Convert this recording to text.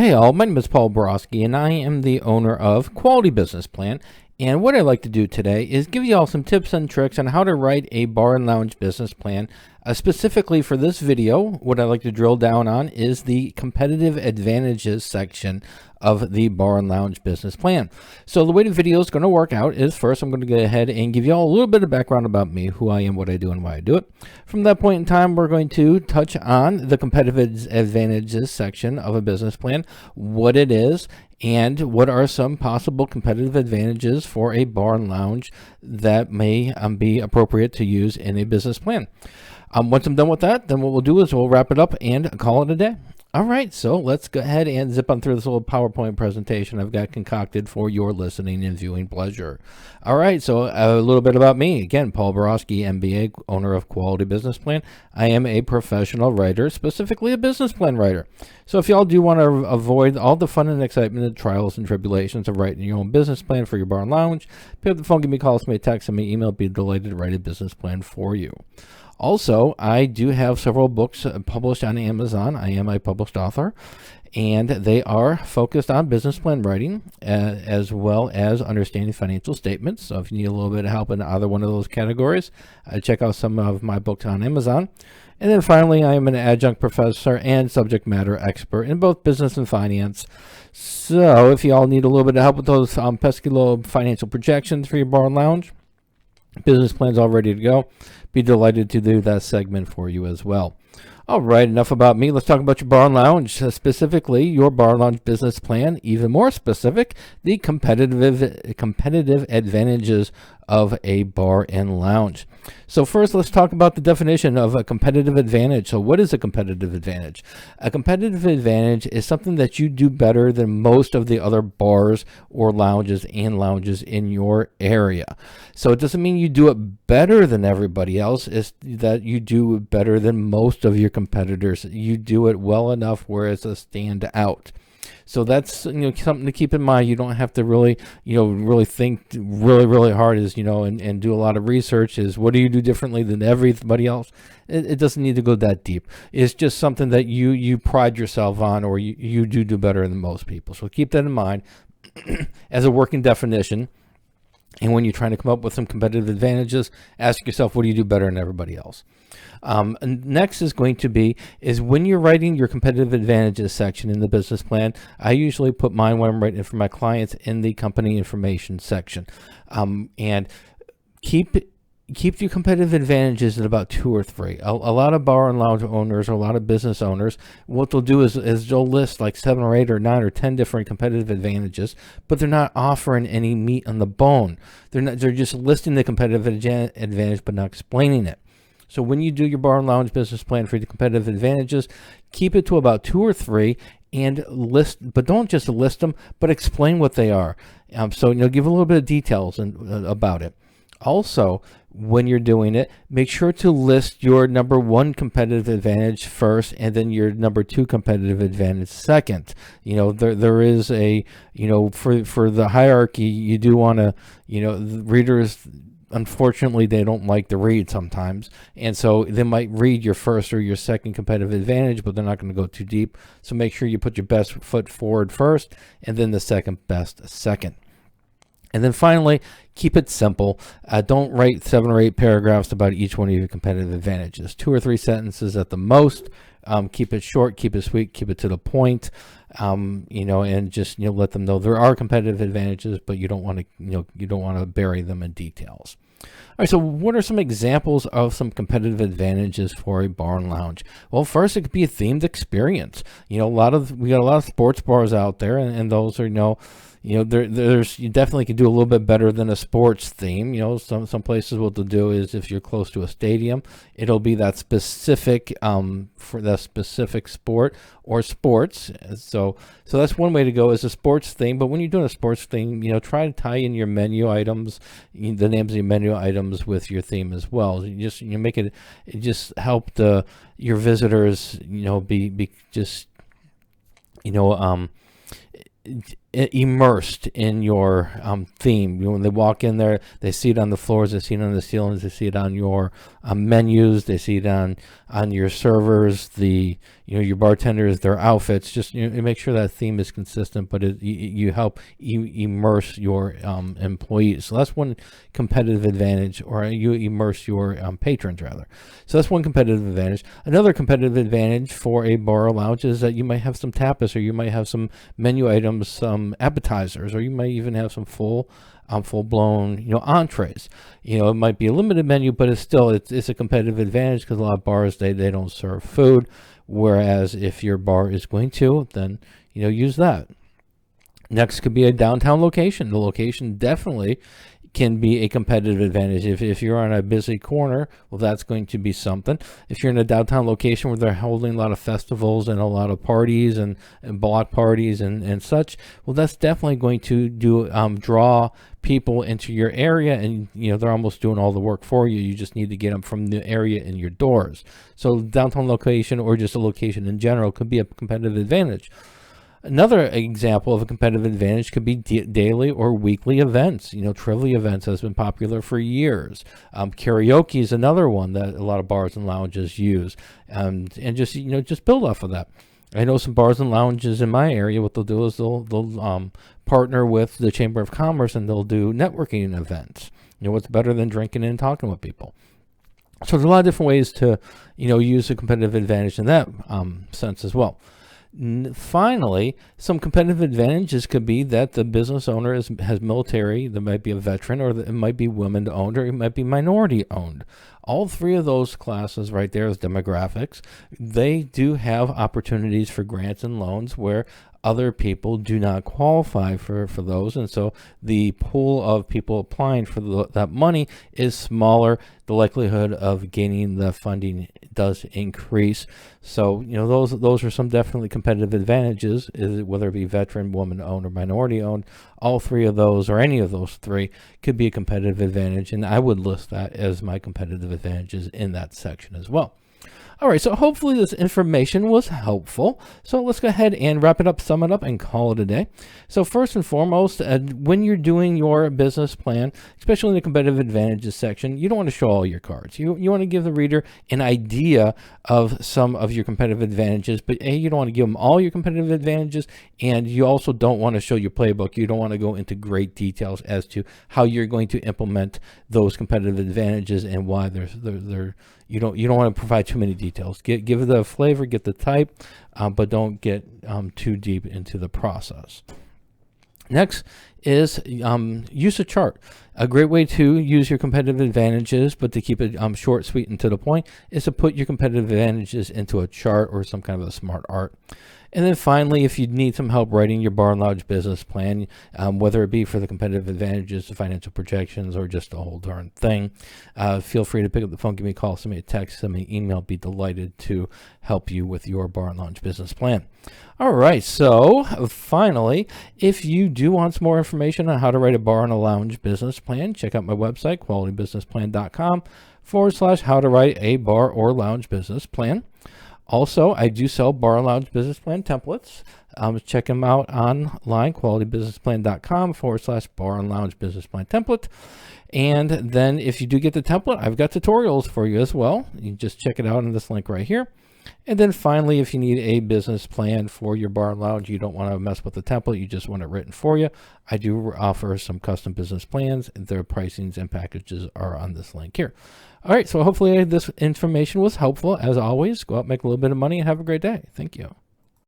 Hey all, my name is Paul Borosky and I am the owner of Quality Business Plan. And what I'd like to do today is give you all some tips and tricks on how to write a bar and lounge business plan. Specifically for this video, what I'd like to drill down on is the competitive advantages section of the bar and lounge business plan. So the way the video is going to work out is first I'm going to go ahead and give you all a little bit of background about me, who I am, what I do, and why I do it. From that point in time, we're going to touch on the competitive advantages section of a business plan, what it is, and what are some possible competitive advantages for a bar and lounge that may be appropriate to use in a business plan. Once I'm done with that, then what we'll do is we'll wrap it up and call it a day. All right, so let's go ahead and zip on through this little PowerPoint presentation I've got concocted for your listening and viewing pleasure. All right, so a little bit about me. Again, Paul Borosky, MBA, owner of Quality Business Plan. I am a professional writer, specifically a business plan writer. So if y'all do want to avoid all the fun and excitement and trials and tribulations of writing your own business plan for your bar and lounge, pick up the phone, give me a call, send me a text, send me an email, be delighted to write a business plan for you. Also, I do have several books published on Amazon. I am a published author, and they are focused on business plan writing as well as understanding financial statements. So if you need a little bit of help in either one of those categories, check out some of my books on Amazon. And then finally, I am an adjunct professor and subject matter expert in both business and finance. So if you all need a little bit of help with those pesky little financial projections for your bar and lounge, business plan's all ready to go. Be delighted to do that segment for you as well. All right, enough about me. Let's talk about your bar and lounge, specifically your bar and lounge business plan. Even more specific, the competitive advantages of a bar and lounge. So first, let's talk about the definition of a competitive advantage. So what is a competitive advantage? A competitive advantage is something that you do better than most of the other bars or lounges in your area. So it doesn't mean you do it better than everybody else. It's that you do it better than most of your competitors. You do it well enough where it's a stand out. So that's something to keep in mind. You don't have to really think really hard and do a lot of research. Is what do you do differently than everybody else? It doesn't need to go that deep. It's just something that you pride yourself on, or you do better than most people. So keep that in mind as a working definition. And when you're trying to come up with some competitive advantages, ask yourself, what do you do better than everybody else? Next is going to be when you're writing your competitive advantages section in the business plan, I usually put mine when I'm writing it for my clients in the company information section. And keep your competitive advantages at about 2 or 3. A lot of bar and lounge owners or a lot of business owners, what they'll do is they'll list like 7 or 8 or 9 or 10 different competitive advantages, but they're not offering any meat on the bone. They're just listing the competitive advantage but not explaining it. So when you do your bar and lounge business plan for the competitive advantages, keep it to about 2 or 3 and list, but don't just list them, but explain what they are. So give a little bit of details about it. Also, when you're doing it, make sure to list your number 1 competitive advantage first, and then your number 2 competitive advantage second. There is a, for the hierarchy, you do want to, the readers, unfortunately, they don't like to read sometimes. And so they might read your first or your second competitive advantage, but they're not going to go too deep. So make sure you put your best foot forward first, and then the second best second. And then finally, keep it simple. Don't write 7 or 8 paragraphs about each one of your competitive advantages. 2 or 3 sentences at the most. Keep it short, keep it sweet, keep it to the point. And just let them know there are competitive advantages, but you don't want to bury them in details. All right, so what are some examples of some competitive advantages for a bar and lounge? Well, first, it could be a themed experience. We got a lot of sports bars out there, and those are there's you definitely can do a little bit better than a sports theme. Some places what they'll do is if you're close to a stadium, it'll be that specific for that specific sport or sports. So that's one way to go, is a sports theme. But when you're doing a sports theme, try to tie in your menu items, the names of your menu items with your theme as well. You make it just help your visitors immersed in your theme. When they walk in there, they see it on the floors, they see it on the ceilings, they see it on your menus, they see it on your servers, your bartenders, their outfits. Just make sure that theme is consistent, but you help immerse your employees. So that's one competitive advantage, or you immerse your patrons rather. So that's one competitive advantage. Another competitive advantage for a bar or lounge is that you might have some tapas, or you might have some menu items, some appetizers, or you might even have some full-blown entrees. It might be a limited menu, but it's a competitive advantage, because a lot of bars they don't serve food, whereas if your bar is going to, then use that. Next could be a downtown location. The location definitely can be a competitive advantage. If you're on a busy corner, well, that's going to be something. If you're in a downtown location where they're holding a lot of festivals and a lot of parties and block parties and such, well, that's definitely going to draw people into your area, and they're almost doing all the work for you. You just need to get them from the area in your doors. So downtown location, or just a location in general, could be a competitive advantage. Another example of a competitive advantage could be daily or weekly events. Trivia events has been popular for years. Karaoke is another one that a lot of bars and lounges use, and just build off of that. I know some bars and lounges in my area. What they'll do is they'll partner with the Chamber of Commerce, and they'll do networking events. What's better than drinking and talking with people? So there's a lot of different ways to use a competitive advantage in that sense as well. Finally, some competitive advantages could be that the business owner has military, there might be a veteran, or it might be women-owned, or it might be minority-owned. All three of those classes right there as demographics, they do have opportunities for grants and loans where other people do not qualify for those, and so the pool of people applying for that money is smaller. The likelihood of gaining the funding does increase. So those are some definitely competitive advantages, whether it be veteran, woman-owned, or minority-owned. All three of those, or any of those three, could be a competitive advantage, and I would list that as my competitive advantages in that section as well. All right, so hopefully this information was helpful. So let's go ahead and wrap it up, sum it up, and call it a day. So first and foremost, when you're doing your business plan, especially in the competitive advantages section, you don't want to show all your cards. You want to give the reader an idea of some of your competitive advantages, but you don't want to give them all your competitive advantages, and you also don't want to show your playbook. You don't want to go into great details as to how you're going to implement those competitive advantages and why they're you don't want to provide too many details. Give the flavor, get the type, but don't get too deep into the process. Next is use a chart. A great way to use your competitive advantages, but to keep it short, sweet, and to the point, is to put your competitive advantages into a chart or some kind of a smart art. And then finally, if you need some help writing your bar and lounge business plan, whether it be for the competitive advantages, the financial projections, or just the whole darn thing, feel free to pick up the phone, give me a call, send me a text, send me an email. Be delighted to help you with your bar and lounge business plan. All right, so finally, if you do want some more information on how to write a bar and a lounge business plan, check out my website, qualitybusinessplan.com/how to write a bar or lounge business plan. Also, I do sell bar and lounge business plan templates. Check them out online, qualitybusinessplan.com/bar and lounge business plan template. And then if you do get the template, I've got tutorials for you as well. You just check it out in this link right here. And then finally, if you need a business plan for your bar and lounge, you don't want to mess with the template, you just want it written for you, I do offer some custom business plans, and their pricings and packages are on this link here. All right, so hopefully this information was helpful. As always, go out, make a little bit of money, and have a great day. Thank you.